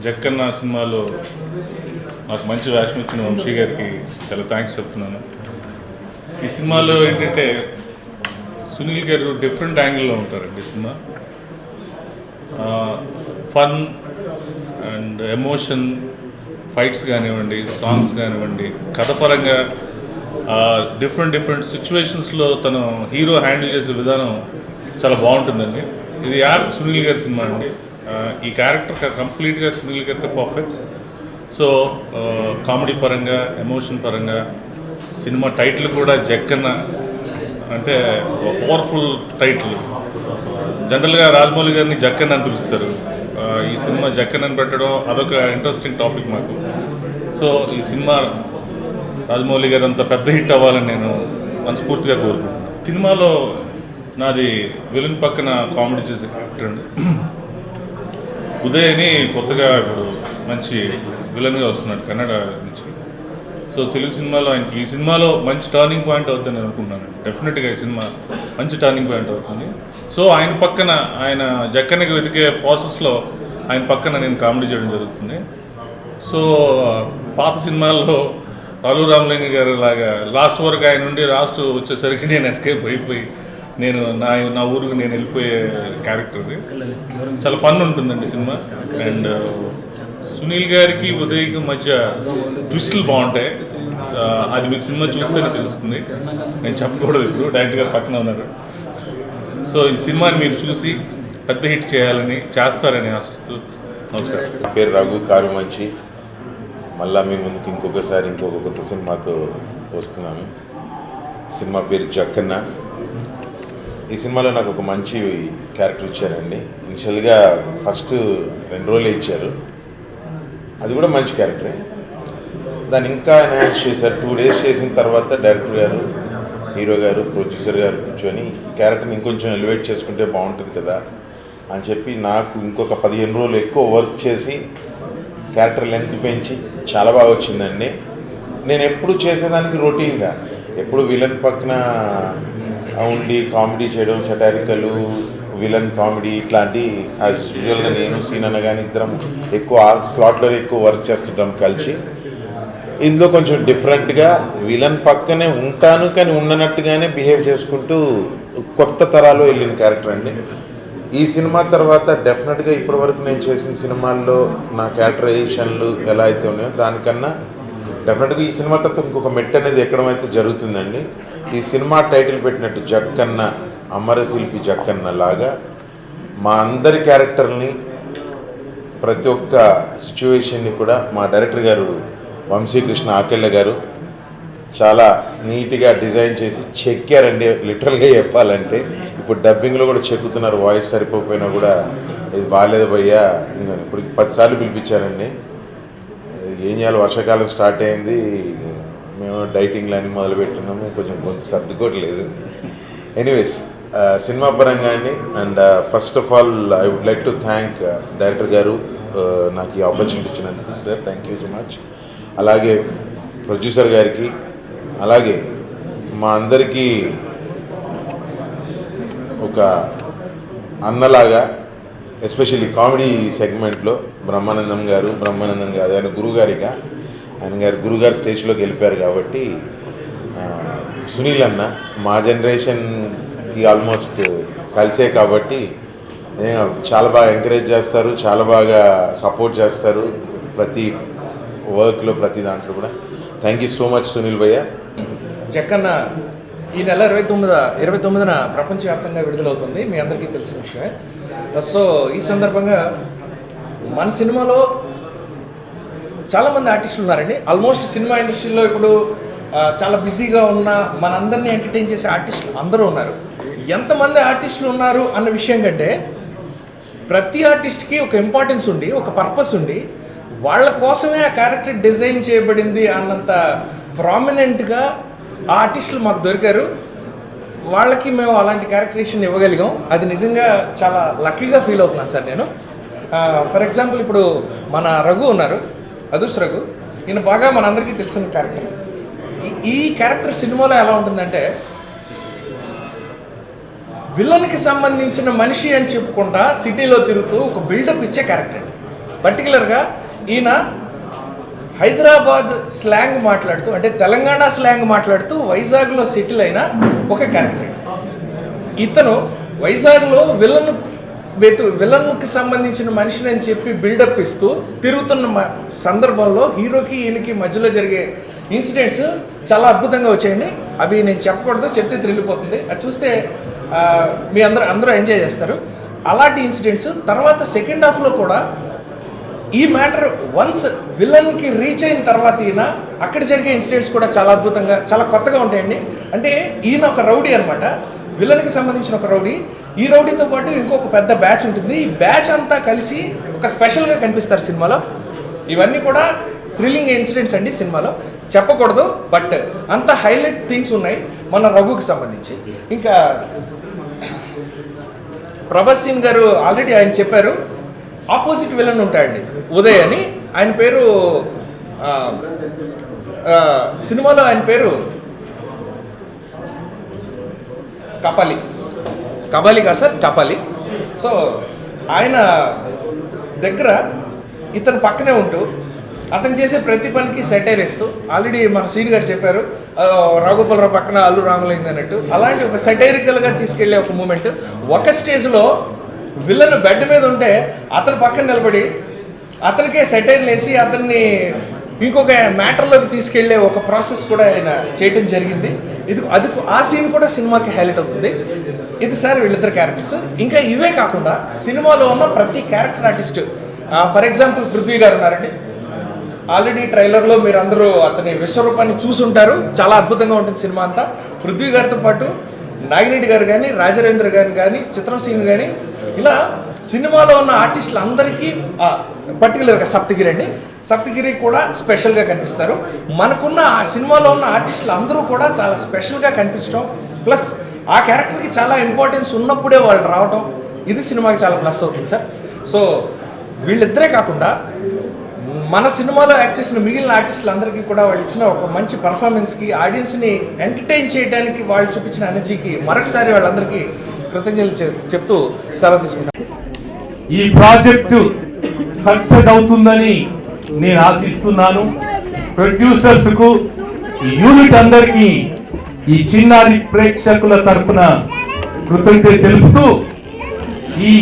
జక్కన్న సినిమాలో నాకు మంచి వేషం ఇచ్చిన వంశీ గారికి చాలా థ్యాంక్స్ చెప్తున్నాను. ఈ సినిమాలో ఏంటంటే సునీల్ గారు డిఫరెంట్ యాంగిల్లో ఉంటారండి. Cinema fun and emotion, fights కానివ్వండి, సాంగ్స్ కానివ్వండి, కథపరంగా డిఫరెంట్ సిచ్యువేషన్స్లో తను హీరో హ్యాండిల్ చేసే విధానం చాలా బాగుంటుందండి. ఇది సునీల్ గారి సినిమా అండి. ఈ క్యారెక్టర్ కంప్లీట్గా సునీల్ గారికి పర్ఫెక్ట్. సో కామెడీ పరంగా, ఎమోషన్ పరంగా సినిమా టైటిల్ కూడా జక్కన్న అంటే పవర్ఫుల్ టైటిల్. జనరల్గా రాజమౌళి గారిని జక్కన్న అని పిలుస్తారు. ఈ సినిమా జక్కన్న అని పెట్టడం అదొక ఇంట్రెస్టింగ్ టాపిక్ మాకు. సో ఈ సినిమా రాజమౌళి గారు అంత పెద్ద హిట్ అవ్వాలని నేను మనస్ఫూర్తిగా కోరుకుంటున్నాను. సినిమాలో నాది విలన్ పక్కన కామెడీ చేసే క్యారెక్టర్ అండి. ఉదయ్ అని కొత్తగా ఇప్పుడు మంచి విలన్గా వస్తున్నాడు కన్నడ నుంచి. సో తెలుగు సినిమాలో ఆయనకి ఈ సినిమాలో మంచి టర్నింగ్ పాయింట్ అవుతుందని అనుకుంటున్నాను. డెఫినెట్గా ఈ సినిమా మంచి టర్నింగ్ పాయింట్ అవుతుంది. సో ఆయన పక్కన, ఆయన జక్కన్నకి వెతికే ప్రాసెస్లో ఆయన పక్కన నేను కామెడీ చేయడం జరుగుతుంది. సో పాత సినిమాల్లో రాలు రామలింగ గారు లాగా లాస్ట్ వరకు ఆయన నుండి లాస్ట్ వచ్చేసరికి నేను ఎస్కేప్ అయిపోయి నేను నా ఊరికి నేను వెళ్ళిపోయే క్యారెక్టర్ ఇది. చాలా ఫన్ ఉంటుందండి సినిమా. అండ్ సునీల్ గారికి ఉదయ్కి మధ్య ట్విస్టులు బాగుంటాయి. అది మీకు సినిమా చూస్తేనే తెలుస్తుంది. నేను చెప్పకూడదు, ఇప్పుడు డైరెక్ట్ గారు పక్కన ఉన్నారు. సో ఈ సినిమాని మీరు చూసి పెద్ద హిట్ చేస్తారని ఆశిస్తూ నమస్కారం. పేరు రఘు కారు మంచి. మళ్ళా మీ ముందుకు ఇంకొక కొత్త సినిమాతో వస్తున్నాను. సినిమా పేరు జక్కన్న. ఈ సినిమాలో నాకు ఒక మంచి క్యారెక్టర్ ఇచ్చారండి. ఇనిషియల్గా ఫస్ట్ 2 రోజులే ఇచ్చారు, అది కూడా మంచి క్యారెక్టరే. దాన్ని ఇంకా ఎన్హాన్స్ చేశారు. 2 డేస్ చేసిన తర్వాత డైరెక్టర్ గారు, హీరో గారు, ప్రొడ్యూసర్ గారు కూర్చొని ఈ క్యారెక్టర్ని ఇంకొంచెం ఎలివేట్ చేసుకుంటే బాగుంటుంది కదా అని చెప్పి నాకు ఇంకొక 15 రోజులు ఎక్కువ వర్క్ చేసి క్యారెక్టర్ లెంత్ పెంచి చాలా బాగా వచ్చిందండి. నేను ఎప్పుడు చేసేదానికి రొటీన్గా, ఎప్పుడు విలన్ పక్కన ఉండి కామెడీ చేయడం, సెటారికల్ విలన్ కామెడీ ఇట్లాంటి యాజ్ యూజువల్గా నేను సీనన్న కానీ ఇద్దరం ఎక్కువ స్లాట్లో ఎక్కువ వర్క్ చేస్తుంటాం కలిసి. ఇందులో కొంచెం డిఫరెంట్గా విలన్ పక్కనే ఉంటాను కానీ ఉండనట్టుగానే బిహేవ్ చేసుకుంటూ కొత్త తరాలో వెళ్ళిన క్యారెక్టర్ అండి. ఈ సినిమా తర్వాత డెఫినెట్గా ఇప్పటివరకు నేను చేసిన సినిమాల్లో నా క్యారెక్టరైజేషన్లు ఎలా అయితే ఉన్నాయో దానికన్నా డెఫినెట్గా ఈ సినిమా తర్వాత ఇంకొక మెట్టు అనేది ఎక్కడం అయితే జరుగుతుందండి. ఈ సినిమా టైటిల్ పెట్టినట్టు జక్కన్న, అమరశిల్పి జక్కన్న లాగా మా అందరి క్యారెక్టర్ని, ప్రతి ఒక్క సిచ్యువేషన్ని కూడా మా డైరెక్టర్ గారు వంశీకృష్ణ ఆకెళ్ళ గారు చాలా నీట్గా డిజైన్ చేసి చెక్కారండి. లిటరల్గా చెప్పాలంటే ఇప్పుడు డబ్బింగ్లో కూడా చెక్కుతున్నారు. వాయిస్ సరిపోకపోయినా కూడా ఇది బాగాలేదు భయ్యా, ఇంకా ఇప్పుడు 10 సార్లు పిలిపించారండి. ఏం చేయాలి, వర్షాకాలం స్టార్ట్ అయింది, మేము డైటింగ్లు అన్నీ మొదలుపెట్టున్నాము, కొంచెం సర్దుకోవట్లేదు. ఎనీవేస్ సినిమా పరంగా అండి. And first of all I would like to thank director గారు నాకు ఈ ఆపర్చునిటీ ఇచ్చినందుకు. Sir thank you so much. అలాగే ప్రొడ్యూసర్ గారికి, అలాగే మా అందరికీ ఒక అన్నలాగా ఎస్పెషల్లీ కామెడీ సెగ్మెంట్లో బ్రహ్మానందం గారు ఆయన గురుగారిగా, గురుగారు స్టేజ్లోకి వెళ్ళిపోయారు కాబట్టి సునీల్ అన్న మా జనరేషన్కి ఆల్మోస్ట్ కలిసే కాబట్టి చాలా బాగా ఎంకరేజ్ చేస్తారు, చాలా బాగా సపోర్ట్ చేస్తారు ప్రతి వర్క్లో, ప్రతి దాంట్లో కూడా. Thank you so much Sunil భయ్య. జక్కన్న ఈ నెల 29న ప్రపంచవ్యాప్తంగా విడుదలవుతుంది, మీ అందరికీ తెలిసిన విషయమే. సో ఈ సందర్భంగా మన సినిమాలో చాలామంది ఆర్టిస్టులు ఉన్నారండి. ఆల్మోస్ట్ సినిమా ఇండస్ట్రీలో ఇప్పుడు చాలా బిజీగా ఉన్న మనందరినీ ఎంటర్టైన్ చేసే ఆర్టిస్టులు అందరూ ఉన్నారు. ఎంతమంది ఆర్టిస్టులు ఉన్నారు అన్న విషయం కంటే ప్రతి ఆర్టిస్ట్కి ఒక ఇంపార్టెన్స్ ఉండి, ఒక పర్పస్ ఉండి, వాళ్ళ కోసమే ఆ క్యారెక్టర్ డిజైన్ చేయబడింది అన్నంత ప్రామినెంట్గా ఆ ఆర్టిస్టులు మాకు దొరికారు. వాళ్ళకి మేము అలాంటి క్యారెక్టరేషన్ ఇవ్వగలిగాం. అది నిజంగా చాలా లక్కీగా ఫీల్ అవుతున్నాను సార్ నేను. ఫర్ ఎగ్జాంపుల్ ఇప్పుడు మన రఘు ఉన్నారు, అదుష్ రఘు. ఈయన బాగా మనందరికీ తెలిసిన క్యారెక్టర్. ఈ క్యారెక్టర్ సినిమాలో ఎలా ఉంటుందంటే విలన్కి సంబంధించిన మనిషి అని చెప్పుకుంటా సిటీలో తిరుగుతూ ఒక బిల్డప్ ఇచ్చే క్యారెక్టర్ అండి. పర్టికులర్గా ఈయన హైదరాబాద్ స్లాంగ్ మాట్లాడుతూ, అంటే తెలంగాణ స్లాంగ్ మాట్లాడుతూ వైజాగ్లో సెటిల్ అయిన ఒక క్యారెక్టర్. ఇతను వైజాగ్లో విలన్కి సంబంధించిన మనిషిని అని చెప్పి బిల్డప్ ఇస్తూ తిరుగుతున్న సందర్భంలో హీరోకి ఈయనకి మధ్యలో జరిగే ఇన్సిడెంట్స్ చాలా అద్భుతంగా వచ్చాయండి. అవి నేను చెప్పకూడదు, చెప్తే త్రిల్లిపోతుంది. అది చూస్తే మీ అందరూ ఎంజాయ్ చేస్తారు. అలాంటి ఇన్సిడెంట్స్ తర్వాత సెకండ్ హాఫ్లో కూడా ఈ మ్యాటర్ వన్స్ విలన్కి రీచ్ అయిన తర్వాత ఈయన అక్కడ జరిగే ఇన్సిడెంట్స్ కూడా చాలా అద్భుతంగా, చాలా కొత్తగా ఉంటాయండి. అంటే ఈయన ఒక రౌడీ అనమాట, విలన్కి సంబంధించిన ఒక రౌడీ. ఈ రౌడీతో పాటు ఇంకొక పెద్ద బ్యాచ్ ఉంటుంది. ఈ బ్యాచ్ అంతా కలిసి ఒక స్పెషల్గా కనిపిస్తారు సినిమాలో. ఇవన్నీ కూడా థ్రిల్లింగ్ ఇన్సిడెంట్స్ అండి సినిమాలో, చెప్పకూడదు బట్ అంత హైలైట్ థింగ్స్ ఉన్నాయి మన రఘుకి సంబంధించి. ఇంకా ప్రభాస్ సింగ్ గారు ఆల్రెడీ ఆయన చెప్పారు, ఆపోజిట్ విలన్ ఉంటాడండి ఉదయ్ అని. ఆయన పేరు సినిమాలో ఆయన పేరు కపాలి కాదు సార్, కపాలి. సో ఆయన దగ్గర ఇతను పక్కనే ఉంటూ అతను చేసే ప్రతి పనికి సెటైర్ ఇస్తూ, ఆల్రెడీ మన శ్రీని గారు చెప్పారు రాఘోపాలరావు పక్కన అల్లు రామలింగ అన్నట్టు, అలాంటి ఒక సెటైరికల్గా తీసుకెళ్లే ఒక మూమెంట్. ఒక స్టేజ్లో విలన్ బెడ్ మీద ఉంటే అతను పక్కన నిలబడి అతనికే సెటైర్లు వేసి అతన్ని ఇంకొక మ్యాటర్లోకి తీసుకెళ్లే ఒక ప్రాసెస్ కూడా ఆయన చేయటం జరిగింది. అది ఆ సీన్ కూడా సినిమాకి హైలైట్ అవుతుంది. ఇది సార్ వీళ్ళిద్దరు క్యారెక్టర్స్. ఇంకా ఇవే కాకుండా సినిమాలో ఉన్న ప్రతి character artist, for example Prithvi గారు ఉన్నారండి. ఆల్రెడీ ట్రైలర్లో మీరు అందరూ అతని విశ్వరూపాన్ని చూసుంటారు. చాలా అద్భుతంగా ఉంటుంది సినిమా అంతా. పృథ్వీ గారితో పాటు నాగిరెడ్డి గారు కానీ, రాజరేంద్ర గారు కానీ, చిత్రసీన్ కానీ, ఇలా సినిమాలో ఉన్న ఆర్టిస్టులు అందరికీ పర్టికులర్గా సప్తగిరి కూడా స్పెషల్గా కనిపిస్తారు. మనకున్న ఆ సినిమాలో ఉన్న ఆర్టిస్టులు అందరూ కూడా చాలా స్పెషల్గా కనిపించడం, ప్లస్ ఆ క్యారెక్టర్కి చాలా ఇంపార్టెన్స్ ఉన్నప్పుడే వాళ్ళు రావటం, ఇది సినిమాకి చాలా ప్లస్ అవుతుంది సార్. సో వీళ్ళిద్దరే కాకుండా మన సినిమాలో యాక్ట్ చేసిన మిగిలిన ఆర్టిస్టులు అందరికీ కూడా వాళ్ళు ఇచ్చిన ఒక మంచి పర్ఫార్మెన్స్కి, ఆడియన్స్ని ఎంటర్టైన్ చేయడానికి వాళ్ళు చూపించిన ఎనర్జీకి మరొకసారి వాళ్ళందరికీ కృతజ్ఞతలు చెప్తూ సెలవు తీసుకుంటాను. ఈ ప్రాజెక్టు సక్సెస్ అవుతుందని నేను ఆశిస్తున్నాను. ప్రొడ్యూసర్స్కు, యూనిట్ అందరికీ ఈ చిన్నారి ప్రేక్షకుల తరఫున కృతజ్ఞత తెలుపుతూ ఈ